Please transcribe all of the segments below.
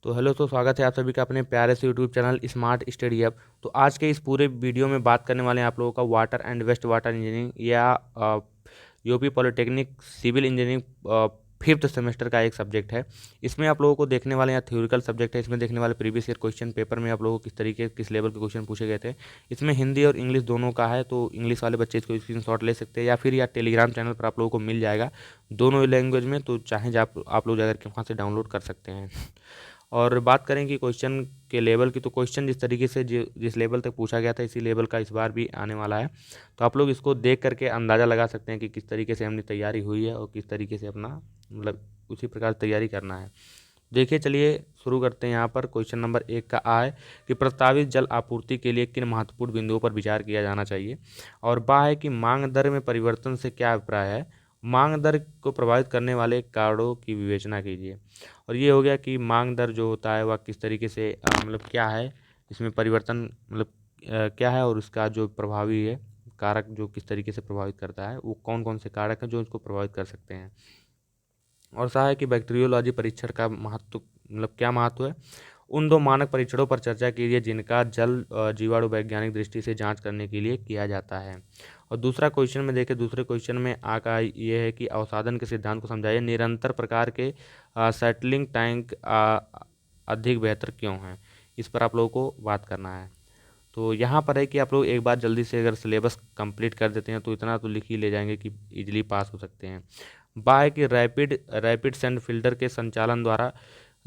तो हेलो स्वागत है आप सभी का अपने प्यारे से YouTube channel smart study hub. तो आज के इस पूरे वीडियो में बात करने वाले हैं आप लोगों का water and waste water engineering या UP polytechnic civil engineering fifth semester का एक सब्जेक्ट है। इसमें आप लोगों को देखने वाले यहाँ थ्योरिकल सब्जेक्ट है। इसमें देखने वाले प्रीवियस ईयर क्वेश्चन पेपर में आप लोगों को किस तरीके किस लेवल के क्वेश्चन पूछे गए थे। इसमें हिंदी और इंग्लिश दोनों का है, तो इंग्लिश वाले बच्चे इसको स्क्रीनशॉट ले सकते हैं या फिर टेलीग्राम चैनल पर आप लोगों को मिल जाएगा दोनों लैंग्वेज में। तो चाहे आप लोग जाकर के वहाँ से डाउनलोड कर सकते हैं। और बात करें कि क्वेश्चन के लेवल की, तो क्वेश्चन जिस तरीके से जिस लेवल तक पूछा गया था इसी लेवल का इस बार भी आने वाला है। तो आप लोग इसको देख करके अंदाज़ा लगा सकते हैं कि किस तरीके से हमने तैयारी हुई है और किस तरीके से अपना मतलब उसी प्रकार तैयारी करना है। देखिए चलिए शुरू करते हैं। यहाँ पर क्वेश्चन नंबर 1 का आ है कि प्रस्तावित जल आपूर्ति के लिए किन महत्वपूर्ण बिंदुओं पर विचार किया जाना चाहिए। और बा है कि मांग दर में परिवर्तन से क्या अभिप्राय है। मांग दर को प्रभावित करने वाले कारणों की विवेचना कीजिए। और ये हो गया कि मांग दर जो होता है वह किस तरीके से मतलब क्या है, इसमें परिवर्तन मतलब क्या है और उसका जो प्रभावी है कारक जो किस तरीके से प्रभावित करता है, वो कौन कौन से कारक हैं जो इसको प्रभावित कर सकते हैं। और सा है कि बैक्टीरियोलॉजी परीक्षण का महत्व मतलब क्या महत्व है। उन दो मानक परीक्षणों पर चर्चा कीजिए जिनका जल जीवाणु वैज्ञानिक दृष्टि से जांच करने के लिए किया जाता है। और दूसरा क्वेश्चन में देखें, दूसरे क्वेश्चन में आका ये है कि अवसादन के सिद्धांत को समझाइए। निरंतर प्रकार के सेटलिंग टैंक अधिक बेहतर क्यों हैं, इस पर आप लोगों को बात करना है। तो यहाँ पर है कि आप लोग एक बार जल्दी से अगर सिलेबस कंप्लीट कर देते हैं तो इतना तो लिख ही ले जाएंगे कि इजीली पास हो सकते हैं। बा है कि रैपिड सेंड फिल्टर के संचालन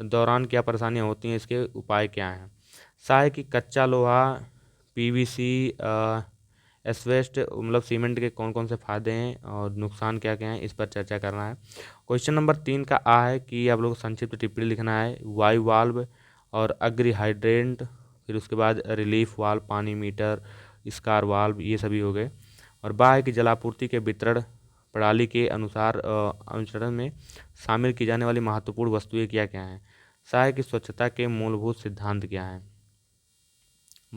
दौरान क्या परेशानियाँ होती हैं, इसके उपाय क्या हैं। सा है कि कच्चा लोहा पीवीसी एस्बेस्ट मतलब सीमेंट के कौन कौन से फायदे हैं और नुकसान क्या क्या हैं, इस पर चर्चा करना है। क्वेश्चन नंबर 3 का आ है कि आप लोग संक्षिप्त टिप्पणी लिखना है। वायु वाल्व और अग्रि हाइड्रेंट, फिर उसके बाद रिलीफ वाल्व, पानी मीटर, स्कार वाल्व, ये सभी हो गए। और बा है कि जलापूर्ति के वितरण प्रणाली के अनुसार अनुचरण में शामिल की जाने वाली महत्वपूर्ण वस्तुएं क्या क्या हैं। सा है कि स्वच्छता के मूलभूत सिद्धांत क्या हैं।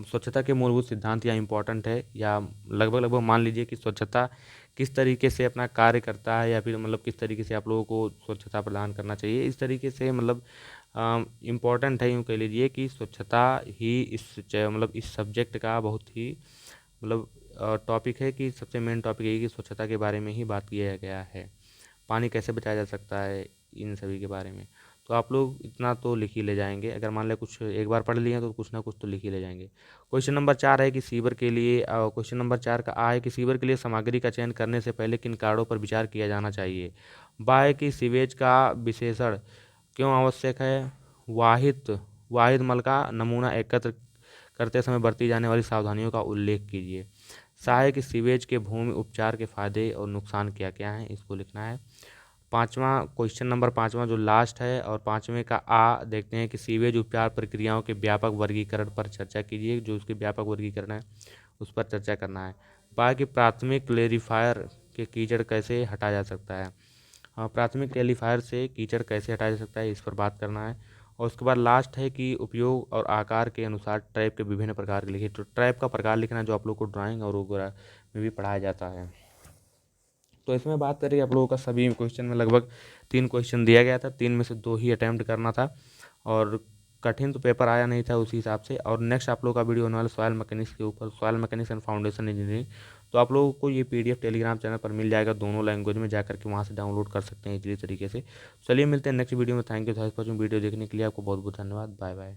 स्वच्छता के मूलभूत सिद्धांत या इम्पोर्टेंट है या लगभग लगभग मान लीजिए कि स्वच्छता किस तरीके से अपना कार्य करता है या फिर मतलब किस तरीके से आप लोगों को स्वच्छता प्रदान करना चाहिए, इस तरीके से मतलब इम्पोर्टेंट है। यूँ कह लीजिए कि स्वच्छता ही मतलब इस सब्जेक्ट का बहुत ही मतलब टॉपिक है कि सबसे मेन टॉपिक यही कि स्वच्छता के बारे में ही बात किया गया है। पानी कैसे बचाया जा सकता है, इन सभी के बारे में। तो आप लोग इतना तो लिख ही ले जाएंगे। अगर मान लें कुछ एक बार पढ़ लिए तो कुछ ना कुछ तो लिख ही ले जाएंगे। क्वेश्चन नंबर 4 है कि सीवर के लिए क्वेश्चन नंबर 4 का आ है कि सीवर के लिए सामग्री का चयन करने से पहले किन कारणों पर विचार किया जाना चाहिए। बा है कि सीवेज का विशेषण क्यों आवश्यक है। वाहिद वाहिद मल का नमूना एकत्र करते समय बरती जाने वाली सावधानियों का उल्लेख कीजिए। सा है कि सीवेज के भूमि उपचार के फायदे और नुकसान क्या क्या हैं, इसको लिखना है। पाँचवा क्वेश्चन नंबर 5वां जो लास्ट है और 5वें का आ देखते हैं कि सीवेज उपचार प्रक्रियाओं के व्यापक वर्गीकरण पर चर्चा कीजिए। जो उसके व्यापक वर्गीकरण है उस पर चर्चा करना है। बाकी प्राथमिक क्लेरिफायर के कीचड़ कैसे हटाया जा सकता है। हाँ, प्राथमिक क्लेरिफायर से कीचड़ कैसे हटाया जा सकता है, इस पर बात करना है। और उसके बाद लास्ट है कि उपयोग और आकार के अनुसार ट्रैप के विभिन्न प्रकार के लिखिए। तो ट्रैप का प्रकार लिखना जो आप लोग को ड्राइंग और वगैरह में भी पढ़ाया जाता है। तो इसमें बात करें आप लोगों का सभी क्वेश्चन में लगभग 3 क्वेश्चन दिया गया था, 3 में से 2 ही अटैम्प्ट करना था और कठिन तो पेपर आया नहीं था उसी हिसाब से। और नेक्स्ट आप लोगों का वीडियो होने वाला सॉइल मैकेनिक्स के ऊपर, soil mechanics and foundation engineering. तो आप लोगों को ये पीडीएफ टेलीग्राम चैनल पर मिल जाएगा दोनों लैंग्वेज में, जाकर के वहाँ से डाउनलोड कर सकते हैं इजीली तरीके से। चलिए मिलते हैं नेक्स्ट वीडियो में। Thank you for watching. Video देखने के लिए आपको बहुत बहुत धन्यवाद। Bye bye.